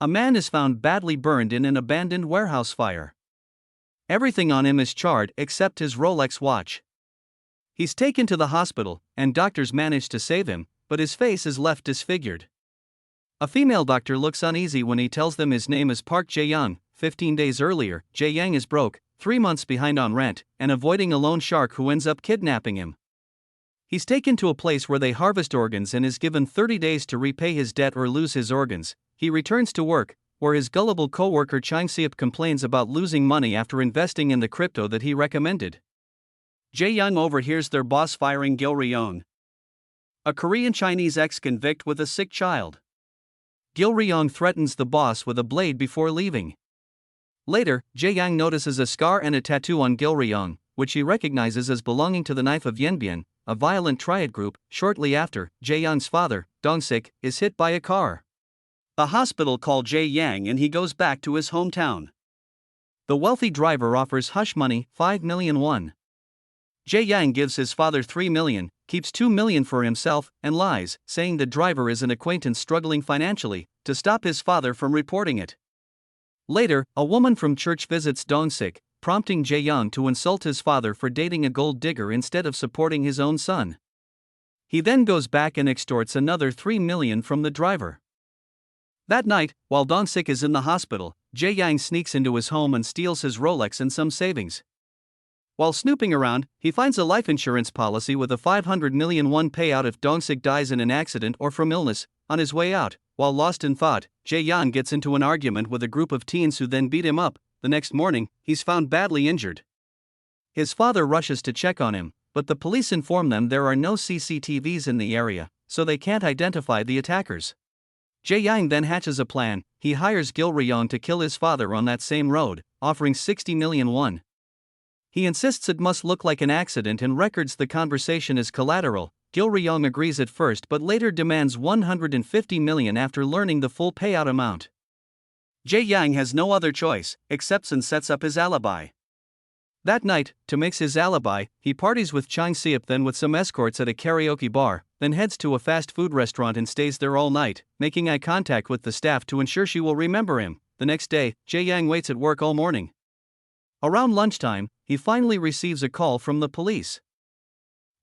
A man is found badly burned in an abandoned warehouse fire. Everything on him is charred except his Rolex watch. He's taken to the hospital, and doctors manage to save him, but his face is left disfigured. A female doctor looks uneasy when he tells them his name is Park Jae-young. 15 days earlier, Jae-young is broke, 3 months behind on rent, and avoiding a loan shark who ends up kidnapping him. He's taken to a place where they harvest organs and is given 30 days to repay his debt or lose his organs. He returns to work, where his gullible co-worker Chang Seop complains about losing money after investing in the crypto that he recommended. Jae-young overhears their boss firing Gil Ryong, a Korean-Chinese ex-convict with a sick child. Gil Ryong threatens the boss with a blade before leaving. Later, Jae-young notices a scar and a tattoo on Gil Ryong, which he recognizes as belonging to the Knife of Yenbian, a violent triad group. Shortly after, Jae-young's father, Dong-sik, is hit by a car. The hospital calls Jae-young and he goes back to his hometown. The wealthy driver offers hush money, 5 million won. Jae-young gives his father 3 million, keeps 2 million for himself, and lies, saying the driver is an acquaintance struggling financially, to stop his father from reporting it. Later, a woman from church visits Dong-sik, prompting Jae-young to insult his father for dating a gold digger instead of supporting his own son. He then goes back and extorts another 3 million from the driver. That night, while Dong-sik is in the hospital, Jae-young sneaks into his home and steals his Rolex and some savings. While snooping around, he finds a life insurance policy with a 500 million won payout if Dong-sik dies in an accident or from illness. On his way out, while lost in thought, Jae-young gets into an argument with a group of teens who then beat him up. The next morning, he's found badly injured. His father rushes to check on him, but the police inform them there are no CCTVs in the area, so they can't identify the attackers. Jae-young then hatches a plan. He hires Gil Ryong to kill his father on that same road, offering 60 million won. He insists it must look like an accident and records the conversation as collateral. Gil Ryong agrees at first but later demands 150 million after learning the full payout amount. Jae-young has no other choice, accepts and sets up his alibi. That night, to mix his alibi, he parties with Chang Seop, then with some escorts at a karaoke bar, then heads to a fast food restaurant and stays there all night, making eye contact with the staff to ensure she will remember him. The next day, Jae-young waits at work all morning. Around lunchtime, he finally receives a call from the police.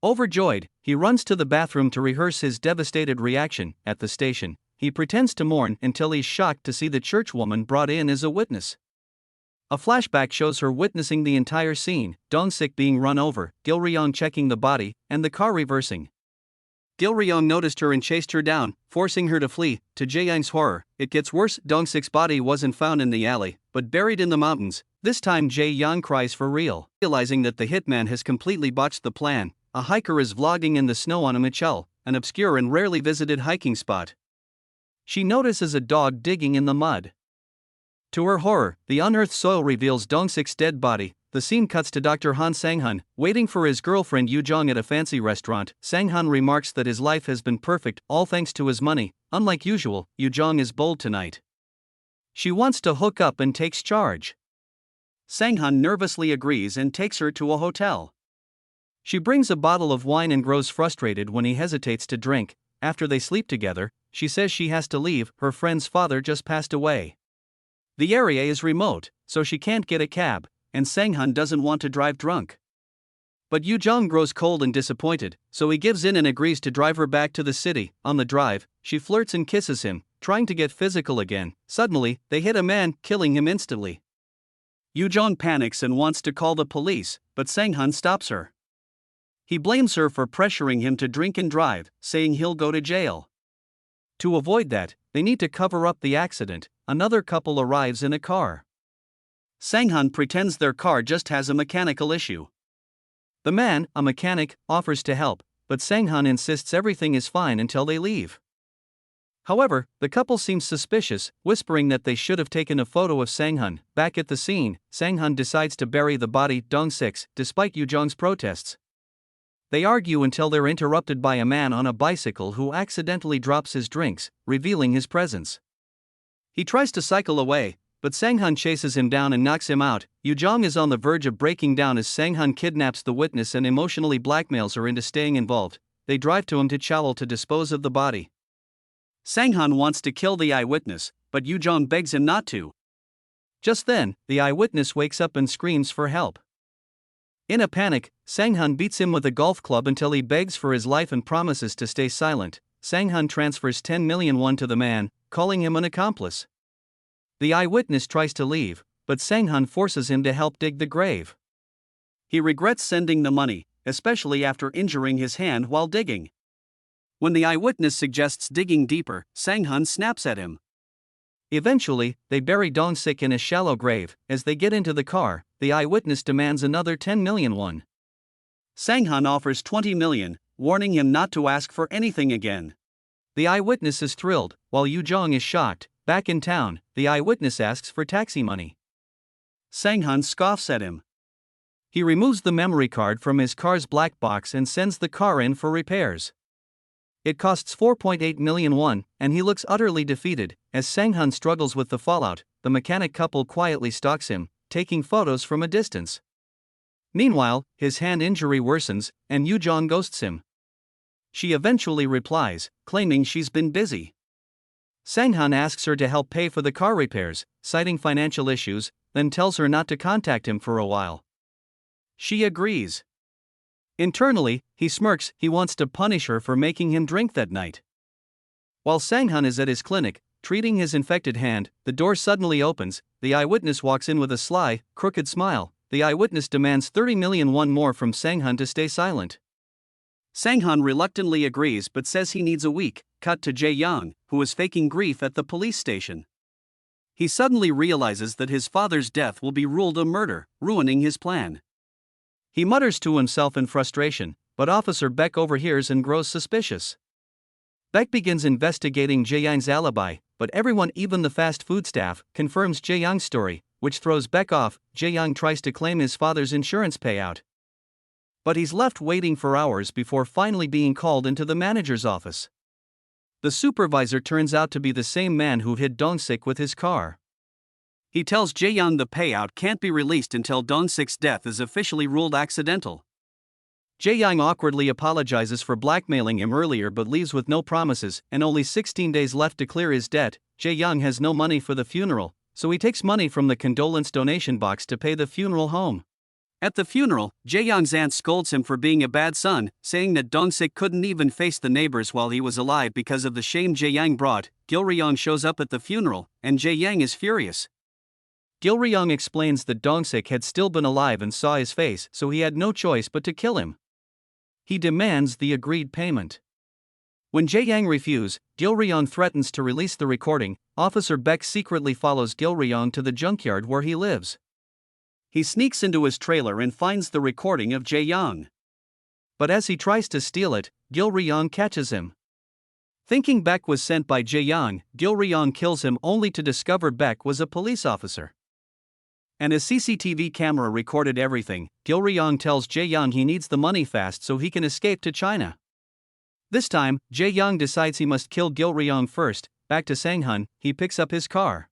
Overjoyed, he runs to the bathroom to rehearse his devastated reaction. At the station, he pretends to mourn until he's shocked to see the churchwoman brought in as a witness. A flashback shows her witnessing the entire scene, Dong-sik being run over, Gil Ryong checking the body, and the car reversing. Gil Ryong noticed her and chased her down, forcing her to flee. To Jae-young's horror, it gets worse. Dong-sik's body wasn't found in the alley, but buried in the mountains. This time Jae-young cries for real. Realizing that the hitman has completely botched the plan, a hiker is vlogging in the snow on a Michel, an obscure and rarely visited hiking spot. She notices a dog digging in the mud. To her horror, the unearthed soil reveals Dong-sik's dead body. The scene cuts to Dr. Han Sang-hun, waiting for his girlfriend Yoo-jong at a fancy restaurant. Sang-hun remarks that his life has been perfect, all thanks to his money. Unlike usual, Yoo-jong is bold tonight. She wants to hook up and takes charge. Sang-hun nervously agrees and takes her to a hotel. She brings a bottle of wine and grows frustrated when he hesitates to drink. After they sleep together, she says she has to leave. Her friend's father just passed away. The area is remote, so she can't get a cab, and Sang-hun doesn't want to drive drunk. But Yoo-jong grows cold and disappointed, so he gives in and agrees to drive her back to the city. On the drive, she flirts and kisses him, trying to get physical again. Suddenly, they hit a man, killing him instantly. Yoo-jong panics and wants to call the police, but Sang-hun stops her. He blames her for pressuring him to drink and drive, saying he'll go to jail. To avoid that, they need to cover up the accident. Another couple arrives in a car. Sang-hun pretends their car just has a mechanical issue. The man, a mechanic, offers to help, but Sang-hun insists everything is fine until they leave. However, the couple seems suspicious, whispering that they should have taken a photo of Sang-hun. Back at the scene, Sang-hun decides to bury the body, Dong-sik's, despite Yoo-jong's protests. They argue until they're interrupted by a man on a bicycle who accidentally drops his drinks, revealing his presence. He tries to cycle away, but Sang-hun chases him down and knocks him out. Yoo-jong is on the verge of breaking down as Sang-hun kidnaps the witness and emotionally blackmails her into staying involved. They drive to him to Chowol to dispose of the body. Sang-han wants to kill the eyewitness, but Yoo-jong begs him not to. Just then, the eyewitness wakes up and screams for help. In a panic, Sang-han beats him with a golf club until he begs for his life and promises to stay silent. Sang-han transfers 10 million won to the man, calling him an accomplice. The eyewitness tries to leave, but Sang-han forces him to help dig the grave. He regrets sending the money, especially after injuring his hand while digging. When the eyewitness suggests digging deeper, Sang-han snaps at him. Eventually, they bury Dong-sik in a shallow grave. As they get into the car, the eyewitness demands another 10 million won. Sang-han offers 20 million, warning him not to ask for anything again. The eyewitness is thrilled, while Yoo-jong is shocked. Back in town, the eyewitness asks for taxi money. Sang-han scoffs at him. He removes the memory card from his car's black box and sends the car in for repairs. It costs 4.8 million won, and he looks utterly defeated. As Sang-han struggles with the fallout, the mechanic couple quietly stalks him, taking photos from a distance. Meanwhile, his hand injury worsens, and Yoo-jong ghosts him. She eventually replies, claiming she's been busy. Sang-han asks her to help pay for the car repairs, citing financial issues, then tells her not to contact him for a while. She agrees. Internally, he smirks. He wants to punish her for making him drink that night. While Sang-han is at his clinic, treating his infected hand, the door suddenly opens. The eyewitness walks in with a sly, crooked smile. The eyewitness demands 30 million won more from Sang-han to stay silent. Sang-han reluctantly agrees but says he needs a week. Cut to Jae-young, who is faking grief at the police station. He suddenly realizes that his father's death will be ruled a murder, ruining his plan. He mutters to himself in frustration, but Officer Beck overhears and grows suspicious. Beck begins investigating Jae-young's alibi, but everyone, even the fast food staff, confirms Jae-young's story, which throws Beck off. Jae-young tries to claim his father's insurance payout, but he's left waiting for hours before finally being called into the manager's office. The supervisor turns out to be the same man who hid Dong-sik with his car. He tells Jae-young the payout can't be released until Dong-sik's death is officially ruled accidental. Jae-young awkwardly apologizes for blackmailing him earlier but leaves with no promises, and only 16 days left to clear his debt. Jae-young has no money for the funeral, so he takes money from the condolence donation box to pay the funeral home. At the funeral, Jae-young's aunt scolds him for being a bad son, saying that Dong-sik couldn't even face the neighbors while he was alive because of the shame Jae-young brought. Gil-ryong shows up at the funeral, and Jae-young is furious. Gil-ryong explains that Dong-sik had still been alive and saw his face, so he had no choice but to kill him. He demands the agreed payment. When Jae-young refuses, Gil-ryong threatens to release the recording. Officer Beck secretly follows Gil-ryong to the junkyard where he lives. He sneaks into his trailer and finds the recording of Jae-young. But as he tries to steal it, Gil-ryong catches him. Thinking Beck was sent by Jae-young, Gil-ryong kills him only to discover Beck was a police officer. And a CCTV camera recorded everything. Gil-ryong tells Jae-young he needs the money fast so he can escape to China. This time, Jae-young decides he must kill Gil-ryong first. Back to Sang-han, he picks up his car.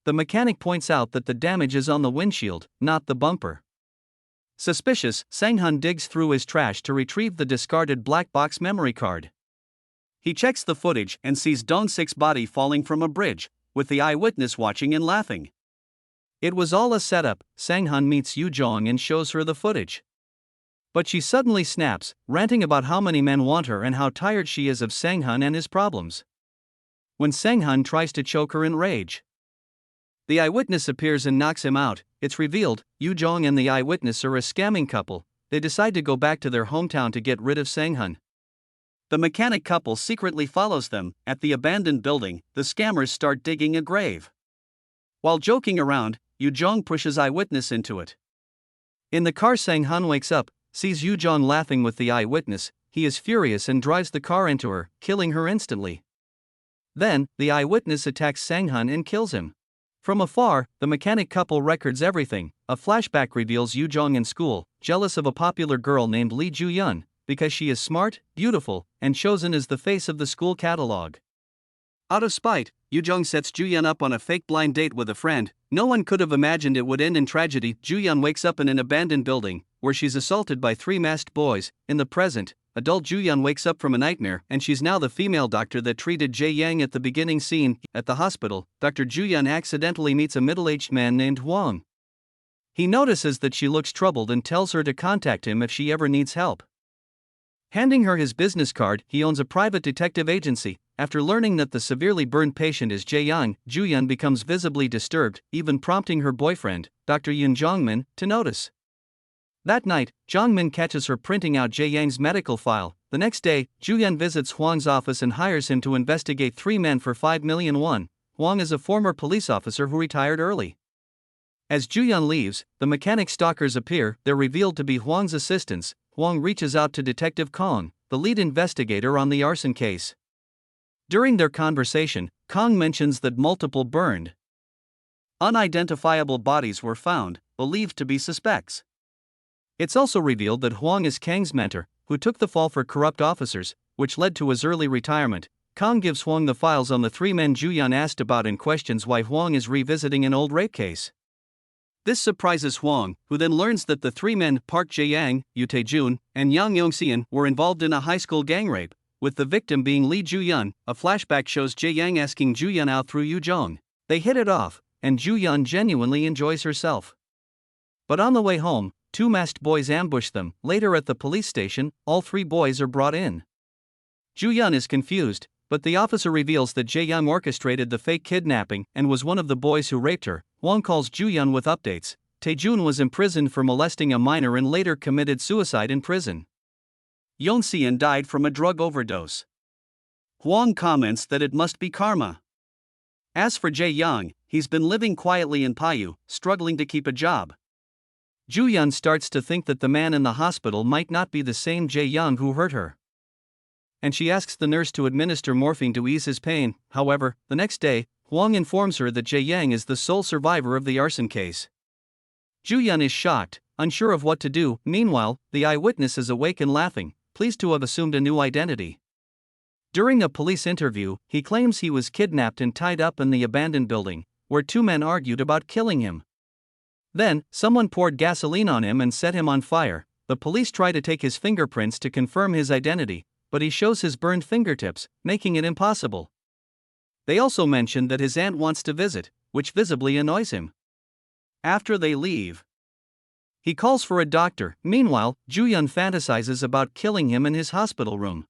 The mechanic points out that the damage is on the windshield, not the bumper. Suspicious, Sang-han digs through his trash to retrieve the discarded black box memory card. He checks the footage and sees Dong-sik's body falling from a bridge, with the eyewitness watching and laughing. It was all a setup. Sang-han meets Yoo-jong and shows her the footage. But she suddenly snaps, ranting about how many men want her and how tired she is of Sang-han and his problems. When Sang-han tries to choke her in rage, the eyewitness appears and knocks him out. It's revealed, Yoo-jong and the eyewitness are a scamming couple. They decide to go back to their hometown to get rid of Sang-han. The mechanic couple secretly follows them. At the abandoned building, the scammers start digging a grave. While joking around, Yoo-jong pushes eyewitness into it. In the car, Sang-han wakes up, sees Yoo-jong laughing with the eyewitness. He is furious and drives the car into her, killing her instantly. Then, the eyewitness attacks Sang-han and kills him. From afar, the mechanic couple records everything. A flashback reveals Yoo-jong in school, jealous of a popular girl named Lee Ju-yeon, because she is smart, beautiful, and chosen as the face of the school catalog. Out of spite, Yoo-jong sets Ju-yeon up on a fake blind date with a friend. No one could have imagined it would end in tragedy. Ju-yeon wakes up in an abandoned building, where she's assaulted by three masked boys. In the present, adult Ju-yeon wakes up from a nightmare and she's now the female doctor that treated Jae-yang at the beginning scene. At the hospital, Dr. Ju-yeon accidentally meets a middle-aged man named Hwang. He notices that she looks troubled and tells her to contact him if she ever needs help. Handing her his business card, he owns a private detective agency. After learning that the severely burned patient is Jae-yang, Ju-yeon becomes visibly disturbed, even prompting her boyfriend, Dr. Yoon Jong-min, to notice. That night, Jong-min catches her printing out Jae-yang's medical file. The next day, Ju-yeon visits Hwang's office and hires him to investigate 3 men for 5 million won. Hwang is a former police officer who retired early. As Ju-yeon leaves, the mechanic stalkers appear. They're revealed to be Hwang's assistants. Hwang reaches out to Detective Kong, the lead investigator on the arson case. During their conversation, Kong mentions that multiple burned, unidentifiable bodies were found, believed to be suspects. It's also revealed that Hwang is Kang's mentor, who took the fall for corrupt officers, which led to his early retirement. Kong gives Hwang the files on the 3 men Ju-yeon asked about and questions why Hwang is revisiting an old rape case. This surprises Hwang, who then learns that the 3 men, Park Jae-yang, Yoo Tae-jun, and Yang Yong-seon, were involved in a high school gang rape, with the victim being Lee Ju-yeon. A flashback shows Jae-yang asking Ju-yeon out through Yoo Jong. They hit it off, and Ju-yeon genuinely enjoys herself. But on the way home, 2 masked boys ambush them. Later at the police station, all 3 boys are brought in. Ju-yeon is confused, but the officer reveals that Jae-young orchestrated the fake kidnapping and was one of the boys who raped her. Hwang calls Ju-yeon with updates. Tae-jun was imprisoned for molesting a minor and later committed suicide in prison. Yeon-seon died from a drug overdose. Hwang comments that it must be karma. As for Jae-young, he's been living quietly in Paju, struggling to keep a job. Ju-yeon starts to think that the man in the hospital might not be the same Jae-young who hurt her, and she asks the nurse to administer morphine to ease his pain. However, the next day, Hwang informs her that Jae-yang is the sole survivor of the arson case. Ju-yeon is shocked, unsure of what to do. Meanwhile, the eyewitness is awake and laughing, pleased to have assumed a new identity. During a police interview, he claims he was kidnapped and tied up in the abandoned building, where 2 men argued about killing him. Then, someone poured gasoline on him and set him on fire. The police try to take his fingerprints to confirm his identity, but he shows his burned fingertips, making it impossible. They also mention that his aunt wants to visit, which visibly annoys him. After they leave, he calls for a doctor. Meanwhile, Ju-yeon fantasizes about killing him in his hospital room.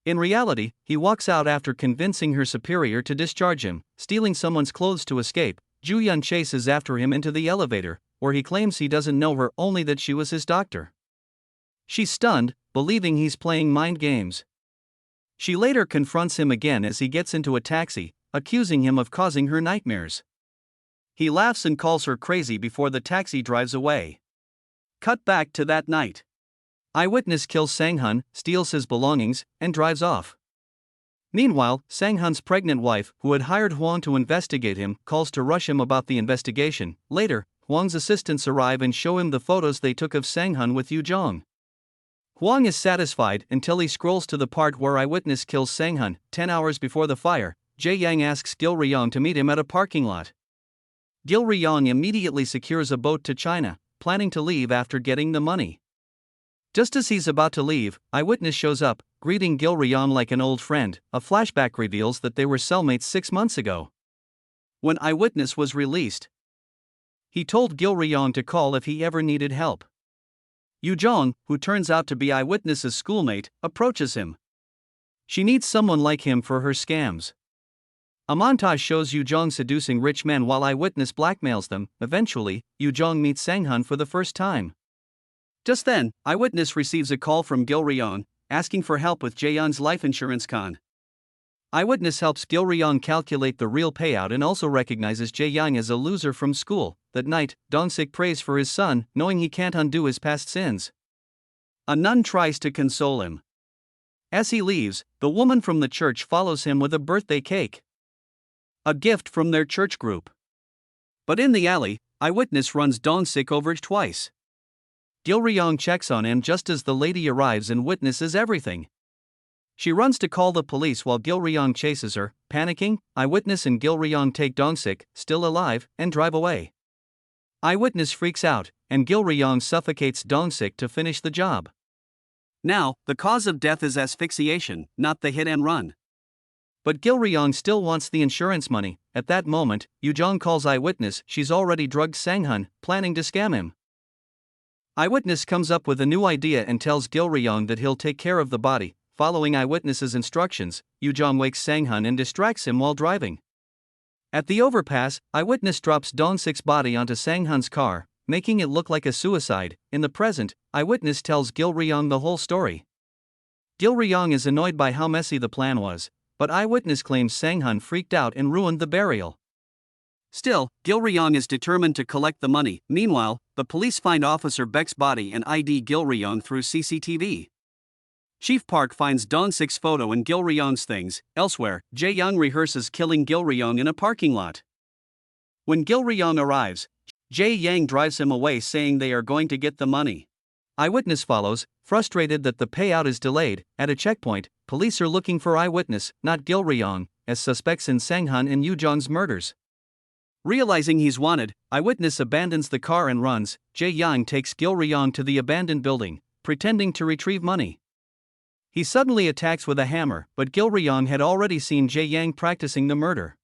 In reality, he walks out after convincing her superior to discharge him. Stealing someone's clothes to escape, Ju-yeon chases after him into the elevator, where he claims he doesn't know her, only that she was his doctor. She's stunned, believing he's playing mind games. She later confronts him again as he gets into a taxi, accusing him of causing her nightmares. He laughs and calls her crazy before the taxi drives away. Cut back to that night. Eyewitness kills Sang-hun, steals his belongings, and drives off. Meanwhile, Sang-hun's pregnant wife, who had hired Hwang to investigate him, calls to rush him about the investigation. Later, Hwang's assistants arrive and show him the photos they took of Sang-hun with Yoo Jong. Hwang is satisfied until he scrolls to the part where eyewitness kills Sang-hun. 10 hours before the fire, Jae-yang asks Gil Ryong to meet him at a parking lot. Gil Ryong immediately secures a boat to China, planning to leave after getting the money. Just as he's about to leave, eyewitness shows up, greeting Gil Ryong like an old friend. A flashback reveals that they were cellmates 6 months ago. When eyewitness was released, he told Gil Ryong to call if he ever needed help. Yoo Jong, who turns out to be eyewitness's schoolmate, approaches him. She needs someone like him for her scams. A montage shows Yoo Jong seducing rich men while eyewitness blackmails them. Eventually, Yoo Jong meets Sang-hun for the first time. Just then, eyewitness receives a call from Gil Ryong, asking for help with Jae-yeon's life insurance con. Eyewitness helps Gil Ryong calculate the real payout and also recognizes Jae-young as a loser from school. That night, Dong-sik prays for his son, knowing he can't undo his past sins. A nun tries to console him. As he leaves, the woman from the church follows him with a birthday cake, a gift from their church group. But in the alley, eyewitness runs Dong-sik over twice. Gil Ryong checks on him just as the lady arrives and witnesses everything. She runs to call the police while Gil Ryong chases her. Panicking, eyewitness and Gil Ryong take Dong-sik, still alive, and drive away. Eyewitness freaks out, and Gil Ryong suffocates Dong-sik to finish the job. Now, the cause of death is asphyxiation, not the hit and run. But Gil Ryong still wants the insurance money. At that moment, Yujong calls eyewitness. She's already drugged Sang-hun, planning to scam him. Eyewitness comes up with a new idea and tells Gil Ryong that he'll take care of the body. Following eyewitness's instructions, Yujong wakes Sang-hun and distracts him while driving. At the overpass, eyewitness drops Dong-sik's body onto Sang-hun's car, making it look like a suicide. In the present, eyewitness tells Gil Ryong the whole story. Gil Ryong is annoyed by how messy the plan was, but eyewitness claims Sang-hun freaked out and ruined the burial. Still, Gil Ryong is determined to collect the money. Meanwhile, the police find Officer Beck's body and ID Gil Ryong through CCTV. Chief Park finds Dong-sik's photo and Gil Ryong's things. Elsewhere, Jae-young rehearses killing Gil Ryong in a parking lot. When Gil Ryong arrives, Jae-yang drives him away saying they are going to get the money. Eyewitness follows, frustrated that the payout is delayed. At a checkpoint, police are looking for eyewitness, not Gil Ryong, as suspects in Sang-hun and Yujong's murders. Realizing he's wanted, eyewitness abandons the car and runs. Jae-yang takes Gil Ryong to the abandoned building, pretending to retrieve money. He suddenly attacks with a hammer, but Gil Ryong had already seen Jae-yang practicing the murder.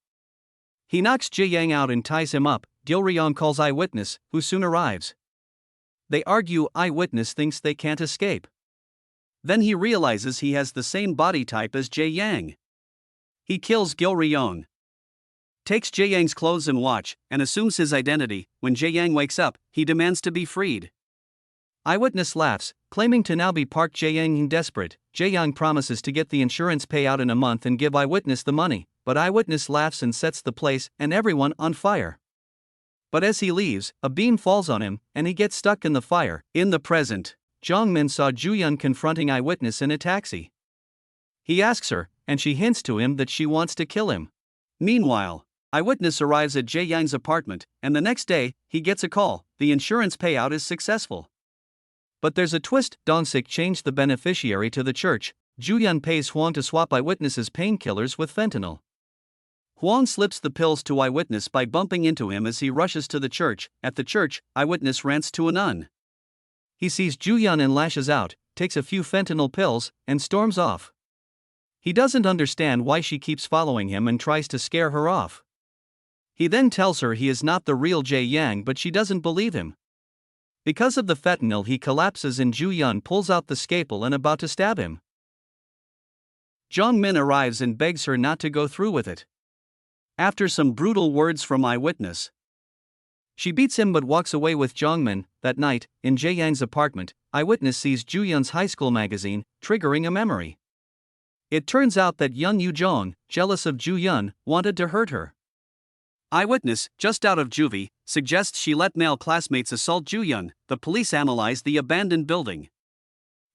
He knocks Jae-yang out and ties him up. Gil Ryong calls eyewitness, who soon arrives. They argue. Eyewitness thinks they can't escape. Then he realizes he has the same body type as Jae-yang. He kills Gil Ryong, takes Jae-yang's clothes and watch, and assumes his identity. When Jae-yang wakes up, he demands to be freed. Eyewitness laughs, claiming to now be Park Jae-yang. Desperate, Jae-yang promises to get the insurance payout in a month and give eyewitness the money, but eyewitness laughs and sets the place and everyone on fire. But as he leaves, a beam falls on him, and he gets stuck in the fire. In the present, Jong-min saw Ju-yeon confronting eyewitness in a taxi. He asks her, and she hints to him that she wants to kill him. Meanwhile, eyewitness arrives at Jae-yang's apartment, and the next day, he gets a call. The insurance payout is successful. But there's a twist. Dong-sik changed the beneficiary to the church. Ju-yeon pays Hwang to swap eyewitness's painkillers with fentanyl. Hwang slips the pills to eyewitness by bumping into him as he rushes to the church. At the church, eyewitness rants to a nun. He sees Ju-yeon and lashes out, takes a few fentanyl pills, and storms off. He doesn't understand why she keeps following him and tries to scare her off. He then tells her he is not the real Jae-yang, but she doesn't believe him. Because of the fentanyl, he collapses and Ju-yeon pulls out the scalpel and about to stab him. Jong-min arrives and begs her not to go through with it. After some brutal words from eyewitness, she beats him but walks away with Jong-min. That night, in Jae-yang's apartment, eyewitness sees Ju-yeon's high school magazine, triggering a memory. It turns out that young Yu-jong, jealous of Ju-yeon, wanted to hurt her. Eyewitness, just out of juvie, suggests she let male classmates assault Ju-yeon. The police analyze the abandoned building.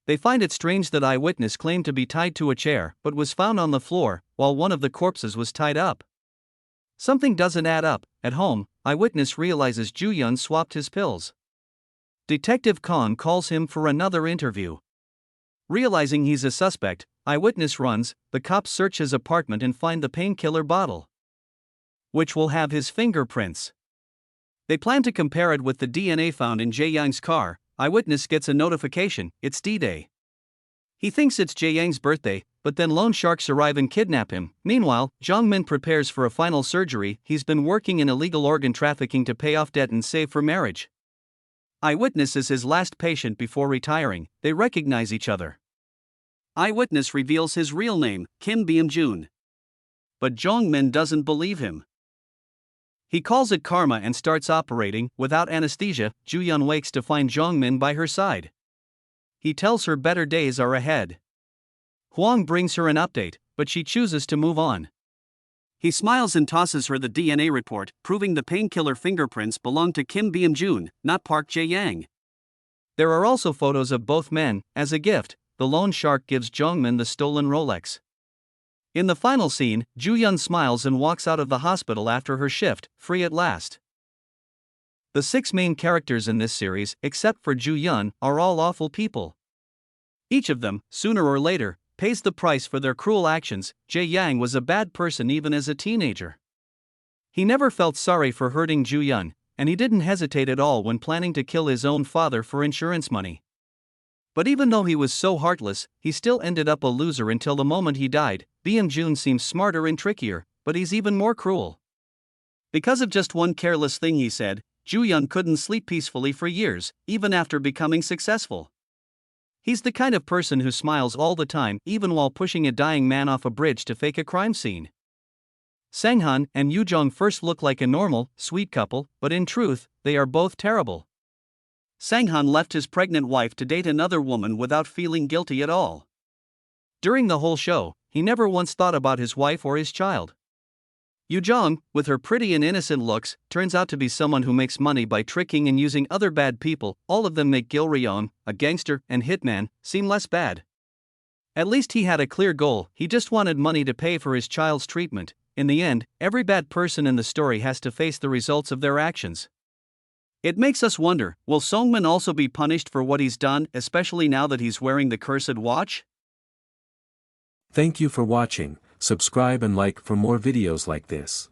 They find it strange that eyewitness claimed to be tied to a chair but was found on the floor, while one of the corpses was tied up. Something doesn't add up. At home, eyewitness realizes Ju-yeon swapped his pills. Detective Kong calls him for another interview. Realizing he's a suspect, eyewitness runs. The cops search his apartment and find the painkiller bottle, which will have his fingerprints. They plan to compare it with the DNA found in Jae-yang's car. Eyewitness gets a notification. It's D-Day. He thinks it's Jae-yang's birthday, but then loan sharks arrive and kidnap him. Meanwhile, Jong-min prepares for a final surgery. He's been working in illegal organ trafficking to pay off debt and save for marriage. Eyewitness is his last patient before retiring. They recognize each other. Eyewitness reveals his real name, Kim Beom-jun. But Jong-min doesn't believe him. He calls it karma and starts operating. Without anesthesia, Ju-yeon wakes to find Jong-min by her side. He tells her better days are ahead. Hwang brings her an update, but she chooses to move on. He smiles and tosses her the DNA report, proving the painkiller fingerprints belong to Kim Beom-jun, not Park Jae-yang. There are also photos of both men. As a gift, the loan shark gives Jong-min the stolen Rolex. In the final scene, Ju-yeon smiles and walks out of the hospital after her shift, free at last. The 6 main characters in this series, except for Ju-yeon, are all awful people. Each of them, sooner or later, pays the price for their cruel actions. Jae-yang was a bad person even as a teenager. He never felt sorry for hurting Ju-yeon, and he didn't hesitate at all when planning to kill his own father for insurance money. But even though he was so heartless, he still ended up a loser until the moment he died. Jun seems smarter and trickier, but he's even more cruel. Because of just one careless thing he said, Ju-young couldn't sleep peacefully for years, even after becoming successful. He's the kind of person who smiles all the time, even while pushing a dying man off a bridge to fake a crime scene. Sang-han and Yoo-jong first look like a normal, sweet couple, but in truth, they are both terrible. Sang-han left his pregnant wife to date another woman without feeling guilty at all. During the whole show, he never once thought about his wife or his child. Yoo-jong, with her pretty and innocent looks, turns out to be someone who makes money by tricking and using other bad people. All of them make Gil Ryeon, a gangster and hitman, seem less bad. At least he had a clear goal. He just wanted money to pay for his child's treatment. In the end, every bad person in the story has to face the results of their actions. It makes us wonder, will Songmin also be punished for what he's done, especially now that he's wearing the cursed watch? Thank you for watching. Subscribe and like for more videos like this.